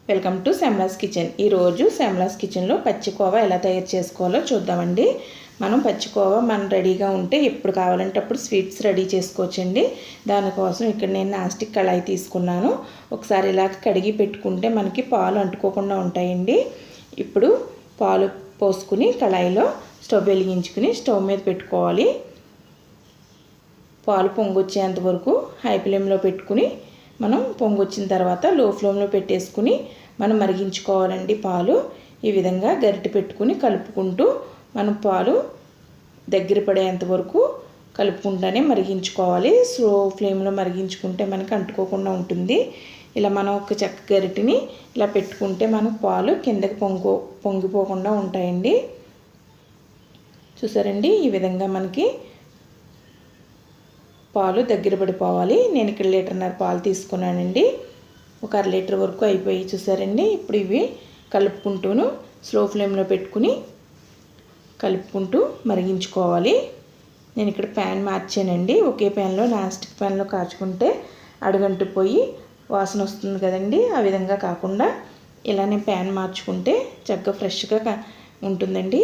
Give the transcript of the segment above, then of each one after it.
Welcome to శ్యామలాస్ kitchen. ఈరోజు శ్యామలాస్ కిచెన్లో పచ్చి కోవా ఎలా తయారు చేసుకోవాలో చూద్దామండి। మనం పచ్చి కోవా రెడీగా ఉంటే ఎప్పుడు కావాలంటే అప్పుడు స్వీట్స్ రెడీ చేసుకోవచ్చండి। దానికోసం ఇక్కడ నేను నాన్ స్టిక్ కళాయి తీసుకున్నాను। ఒకసారి ఇలా కడిగి పెట్టుకుంటే మనకి పాలు అంటుకోకుండా ఉంటాయండి। ఇప్పుడు పాలు పోసుకుని కళాయిలో స్టవ్ వెలిగించుకుని స్టవ్ మీద పెట్టుకోవాలి। పాలు పొంగొచ్చేంత వరకు హై ఫ్లేమ్లో పెట్టుకుని మనం పొంగొచ్చిన తర్వాత లో ఫ్లేమ్లో పెట్టేసుకుని మనం మరిగించుకోవాలండి। పాలు ఈ విధంగా గరిటె పెట్టుకుని కలుపుకుంటూ మనం పాలు దగ్గర పడేంత వరకు కలుపుకుంటూనే మరిగించుకోవాలి। స్లో ఫ్లేమ్లో మరిగించుకుంటే మనకి అంటుకోకుండా ఉంటుంది। ఇలా మనం ఒక చెక్క గరిటెని ఇలా పెట్టుకుంటే మనకు పాలు కిందకి పొంగిపోకుండా ఉంటాయండి। చూసారండి, ఈ విధంగా మనకి పాలు దగ్గర పడిపోవాలి। నేను ఇక్కడ 1.5 లీటర్ పాలు తీసుకున్నానండి। ఒక 1/2 లీటర్ వరకు అయిపోయి చూసారండి। ఇప్పుడు ఇవి కలుపుకుంటూను స్లో ఫ్లేమ్లో పెట్టుకుని కలుపుకుంటూ మరిగించుకోవాలి। నేను ఇక్కడ ప్యాన్ మార్చానండి। ఒకే ప్యాన్లో నాన్ స్టిక్ ప్యాన్లో కాచుకుంటే అడుగంటిపోయి వాసన వస్తుంది కదండి। ఆ విధంగా కాకుండా ఇలానే ప్యాన్ మార్చుకుంటే చక్కగా ఫ్రెష్గా ఉంటుందండి।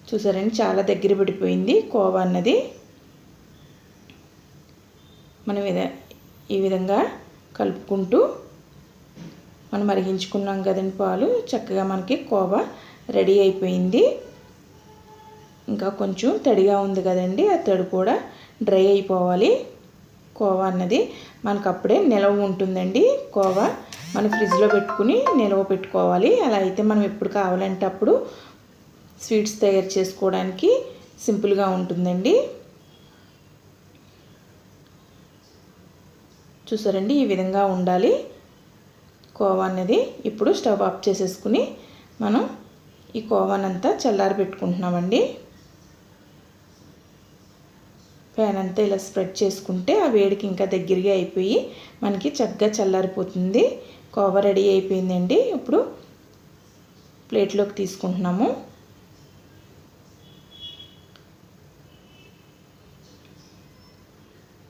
చూసారండి, చాలా దగ్గర పడిపోయింది కోవా అన్నది। మనం ఈ విధంగా కలుపుకుంటూ మనం మరిగించుకున్నాం కదండి పాలు, చక్కగా మనకి కోవా రెడీ అయిపోయింది। ఇంకా కొంచెం తడిగా ఉంది కదండి, ఆ తడి కూడా డ్రై అయిపోవాలి। కోవా అన్నది మనకు అప్పుడే నిలవ ఉంటుందండి। కోవా మనం ఫ్రిడ్జ్లో పెట్టుకుని నిలవ పెట్టుకోవాలి। అలా అయితే మనం ఎప్పుడు కావాలంటే అప్పుడు స్వీట్స్ తయారు చేసుకోవడానికి సింపుల్గా ఉంటుందండి। చూసారండి, ఈ విధంగా ఉండాలి కోవా అన్నది। ఇప్పుడు స్టవ్ ఆఫ్ చేసేసుకుని మనం ఈ కోవానంతా చల్లారి పెట్టుకుంటున్నామండి। ప్యాన్ అంతా ఇలా స్ప్రెడ్ చేసుకుంటే ఆ వేడికి ఇంకా దగ్గరగా అయిపోయి మనకి చక్కగా చల్లారిపోతుంది। కోవా రెడీ అయిపోయిందండి। ఇప్పుడు ప్లేట్లోకి తీసుకుంటున్నాము।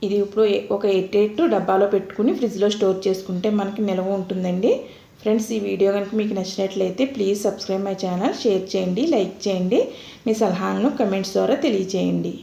ఇది ఇప్పుడు ఒక 8 డబ్బాలో పెట్టుకుని ఫ్రిడ్జ్లో స్టోర్ చేసుకుంటే మనకి నిల్వ ఉంటుందండి। ఫ్రెండ్స్, ఈ వీడియో కనుక మీకు నచ్చినట్లయితే please subscribe my channel, share చేయండి, లైక్ చేయండి, మీ సలహాలను కమెంట్స్ ద్వారా తెలియజేయండి।